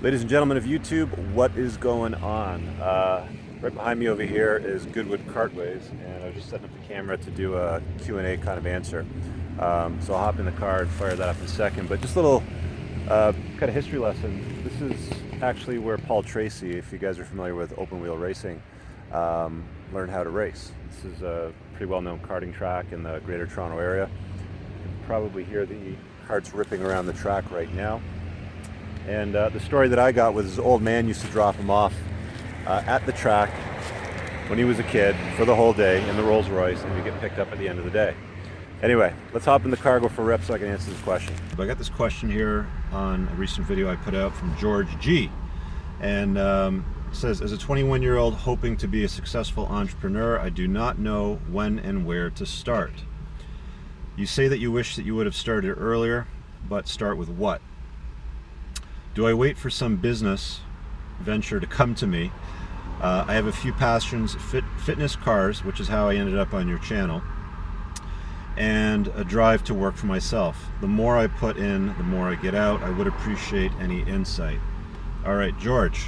Ladies and gentlemen of YouTube, what is going on? Right behind me over here is Goodwood Cartways, and I was just setting up the camera to do a Q&A kind of answer. So I'll hop in the car and fire that up in a second. But just a little kind of history lesson. This is actually where Paul Tracy, if you guys are familiar with open wheel racing, learned how to race. This is a pretty well-known karting track in the Greater Toronto area. You can probably hear the carts ripping around the track right now. And the story that I got was his old man used to drop him off at the track when he was a kid for the whole day in the Rolls Royce, and he'd get picked up at the end of the day. Anyway, let's hop in the car, go for a rep so I can answer this question. I got this question here on a recent video I put out from George G. And it says, as a 21-year-old hoping to be a successful entrepreneur, I do not know when and where to start. You say that you wish that you would have started earlier, but start with what? Do I wait for some business venture to come to me? I have a few passions, fitness, cars, which is how I ended up on your channel, and a drive to work for myself. The more I put in, the more I get out. I would appreciate any insight. All right, George.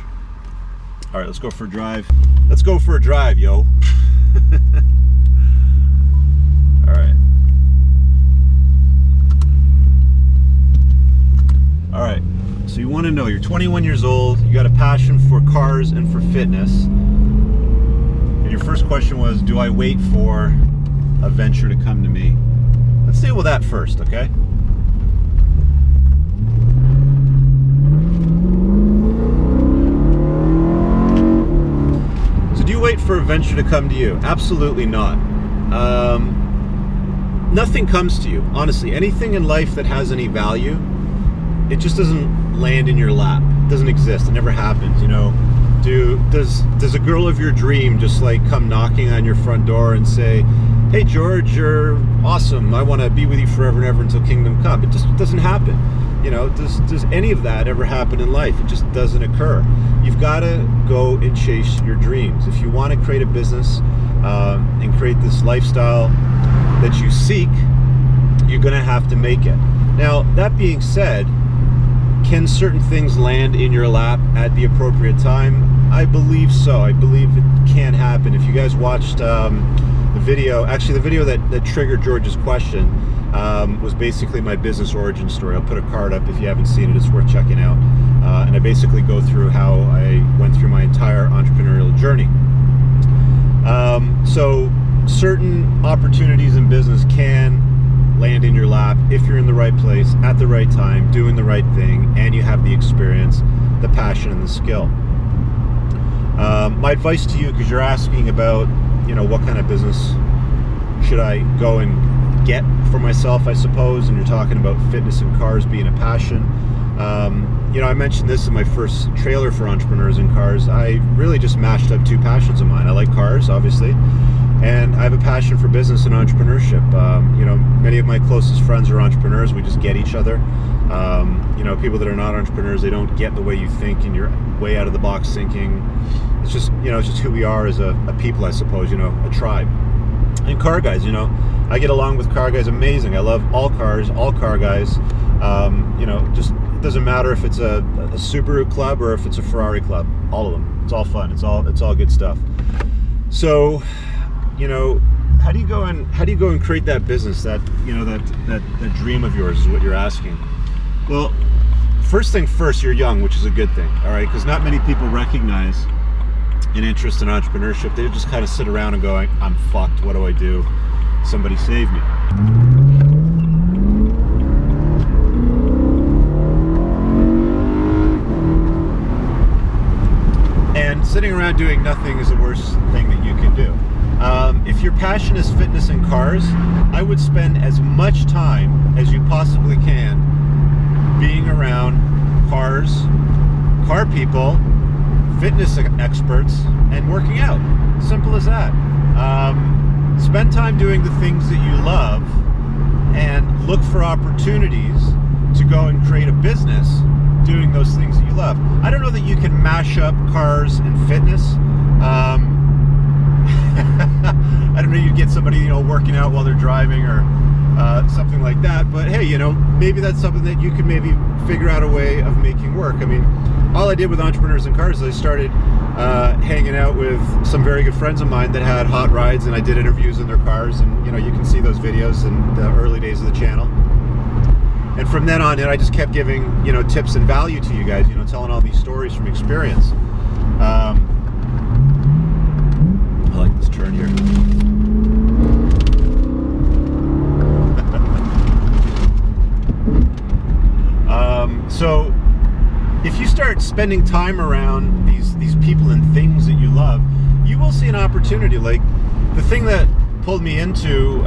All right, let's go for a drive. Let's go for a drive, yo. All right. All right. So you want to know, you're 21 years old, you got a passion for cars and for fitness, and your first question was, do I wait for a venture to come to me? Let's deal with that first, okay? So do you wait for a venture to come to you? Absolutely not. Nothing comes to you, honestly. Anything in life that has any value, it just doesn't land in your lap. It doesn't exist. It never happens, you know. Does a girl of your dream just like come knocking on your front door and say, hey George, you're awesome, I want to be with you forever and ever until kingdom come? It just doesn't happen. You know, does any of that ever happen in life? It just doesn't occur. You've got to go and chase your dreams. If you want to create a business and create this lifestyle that you seek, you're going to have to make it. Now, that being said, can certain things land in your lap at the appropriate time? I believe so. I believe it can happen. If you guys watched the video, actually the video that triggered George's question was basically my business origin story. I'll put a card up if you haven't seen it. It's worth checking out. And I basically go through how I went through my entire entrepreneurial journey. So certain opportunities in business can land in your lap if you're in the right place at the right time, doing the right thing, and you have the experience, the passion, and the skill. My advice to you, because you're asking about, you know, what kind of business should I go and get for myself, I suppose, and you're talking about fitness and cars being a passion. You know, I mentioned this in my first trailer for Entrepreneurs in Cars. I really just mashed up two passions of mine. I like cars, obviously, and I have a passion for business and entrepreneurship. You know, many of my closest friends are entrepreneurs. We just get each other. You know, people that are not entrepreneurs, they don't get the way you think, and you're way out of the box thinking. It's just, you know, it's just who we are as a people, I suppose, you know, a tribe. And car guys, you know, I get along with car guys amazing. I love all cars, all car guys. You know, just, it doesn't matter if it's a Subaru club or if it's a Ferrari club. All of them. It's all fun. It's all good stuff. So, you know, how do you go and create that business, that, you know, that dream of yours is what you're asking. Well, first thing first, you're young, which is a good thing, all right? Because not many people recognize an interest in entrepreneurship. They just kind of sit around and go, I'm fucked, what do I do? Somebody save me. And sitting around doing nothing is the worst thing that you can do. If your passion is fitness and cars, I would spend as much time as you possibly can being around cars, car people, fitness experts, and working out. Simple as that. Spend time doing the things that you love and look for opportunities to go and create a business doing those things that you love. I don't know that you can mash up cars and fitness. I don't know, you'd get somebody, you know, working out while they're driving, or something like that. But hey, you know, maybe that's something that you could maybe figure out a way of making work. I mean, all I did with Entrepreneurs in Cars is I started hanging out with some very good friends of mine that had hot rides, and I did interviews in their cars, and you know, you can see those videos in the early days of the channel. And from then on in, I just kept giving, you know, tips and value to you guys, you know, telling all these stories from experience. I like this turn here. So if you start spending time around these people and things that you love, you will see an opportunity. Like the thing that pulled me into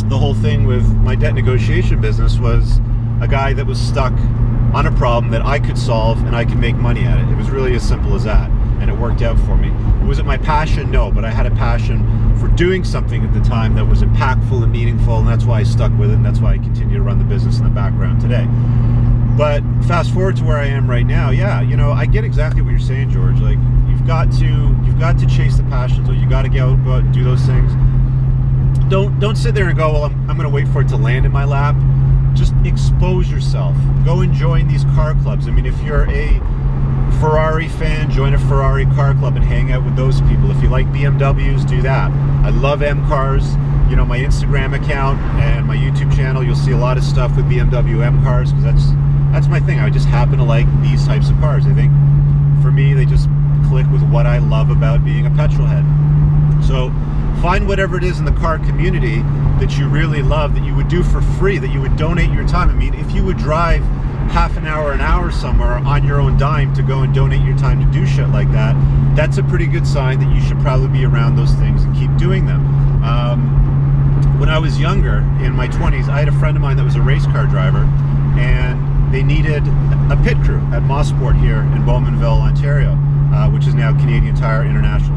the whole thing with my debt negotiation business was a guy that was stuck on a problem that I could solve and I could make money at it. It was really as simple as that, and it worked out for me. Was it my passion? No, but I had a passion for doing something at the time that was impactful and meaningful, and that's why I stuck with it, and that's why I continue to run the business in the background today. But fast forward to where I am right now, yeah, you know, I get exactly what you're saying, George. Like, you've got to chase the passions, or you got to go out and do those things. Don't sit there and go, well, I'm going to wait for it to land in my lap. Just expose yourself. Go and join these car clubs. I mean, if you're a Ferrari fan, join a Ferrari car club and hang out with those people. If you like BMWs, do that. I love M cars. You know, my Instagram account and my YouTube channel, you'll see a lot of stuff with BMW M cars, because that's my thing. I just happen to like these types of cars. I think for me, they just click with what I love about being a petrol head. So find whatever it is in the car community that you really love, that you would do for free, that you would donate your time. I mean, if you would drive half an hour somewhere on your own dime to go and donate your time to do shit like that, that's a pretty good sign that you should probably be around those things and keep doing them. When I was younger, in my 20s, I had a friend of mine that was a race car driver, and they needed a pit crew at Mosport here in Bowmanville, Ontario, which is now Canadian Tire International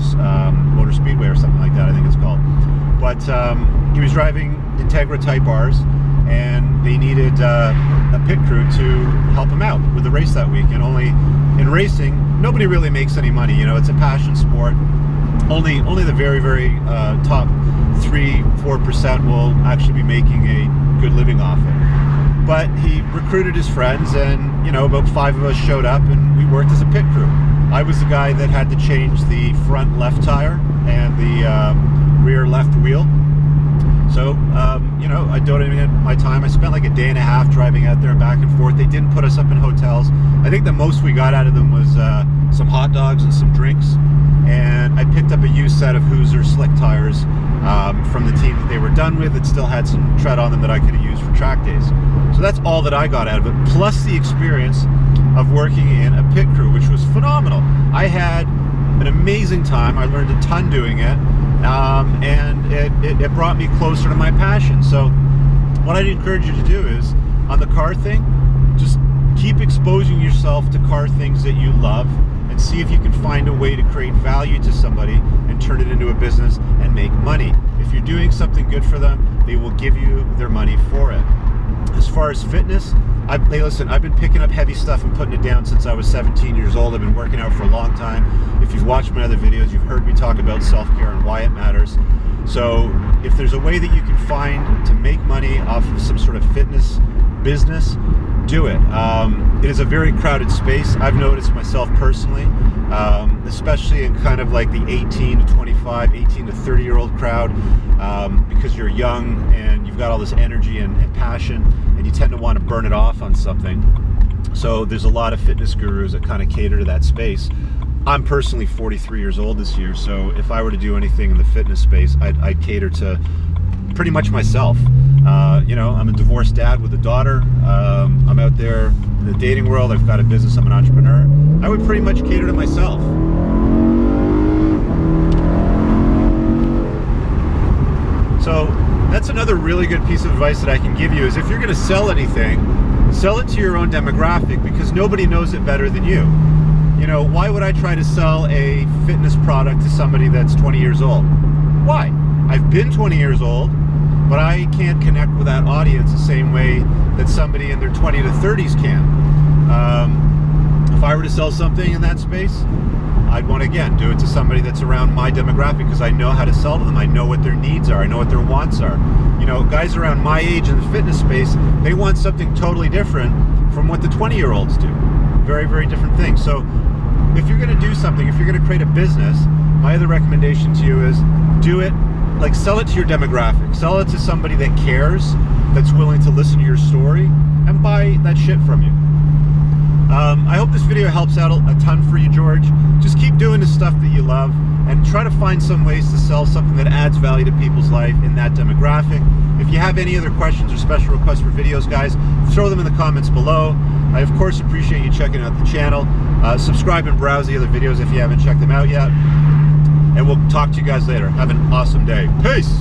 Motor Speedway or something like that, I think it's called. But he was driving Integra Type Rs, and they needed a pit crew to help him out with the race that week. And only in racing, nobody really makes any money. You know, it's a passion sport. Only the very, very top 3-4% will actually be making a good living off it. But he recruited his friends, and you know, about 5 of us showed up, and we worked as a pit crew. I was the guy that had to change the front left tire and the rear left wheel. So, you know, I donated my time. I spent like a day and a half driving out there and back and forth. They didn't put us up in hotels. I think the most we got out of them was some hot dogs and some drinks. And I picked up a used set of Hoosier slick tires from the team that they were done with. It still had some tread on them that I could have used for track days. So that's all that I got out of it, plus the experience of working in a pit crew, which was phenomenal. I had an amazing time. I learned a ton doing it, and it brought me closer to my passion. So what I'd encourage you to do is, on the car thing, just keep exposing yourself to car things that you love, and see if you can find a way to create value to somebody and turn it into a business and make money. If you're doing something good for them, they will give you their money for it. As far as fitness, hey, listen, I've been picking up heavy stuff and putting it down since I was 17 years old. I've been working out for a long time. If you've watched my other videos, you've heard me talk about self-care and why it matters. So if there's a way that you can find to make money off of some sort of fitness business, do it. It is a very crowded space. I've noticed myself personally, especially in kind of like the 18 to 25, 18 to 30 year old crowd, because you're young and you've got all this energy and passion, and you tend to want to burn it off on something. So there's a lot of fitness gurus that kind of cater to that space. I'm personally 43 years old this year, so if I were to do anything in the fitness space, I'd cater to pretty much myself. You know, I'm a divorced dad with a daughter. I'm out there in the dating world. I've got a business. I'm an entrepreneur. I would pretty much cater to myself. So that's another really good piece of advice that I can give you, is if you're going to sell anything, sell it to your own demographic, because nobody knows it better than you. You know, why would I try to sell a fitness product to somebody that's 20 years old? Why? I've been 20 years old, but I can't connect with that audience the same way that somebody in their 20 to 30s can. If I were to sell something in that space, I'd want to, again, do it to somebody that's around my demographic because I know how to sell to them. I know what their needs are. I know what their wants are. You know, guys around my age in the fitness space, they want something totally different from what the 20-year-olds do. Very, very different things. So if you're going to do something, if you're going to create a business, my other recommendation to you is do it, like sell it to your demographic. Sell it to somebody that cares, that's willing to listen to your story and buy that shit from you. I hope this video helps out a ton for you, George. Just keep doing the stuff that you love and try to find some ways to sell something that adds value to people's life in that demographic. If you have any other questions or special requests for videos, guys, throw them in the comments below. I, of course, appreciate you checking out the channel. Subscribe and browse the other videos if you haven't checked them out yet. And we'll talk to you guys later. Have an awesome day. Peace!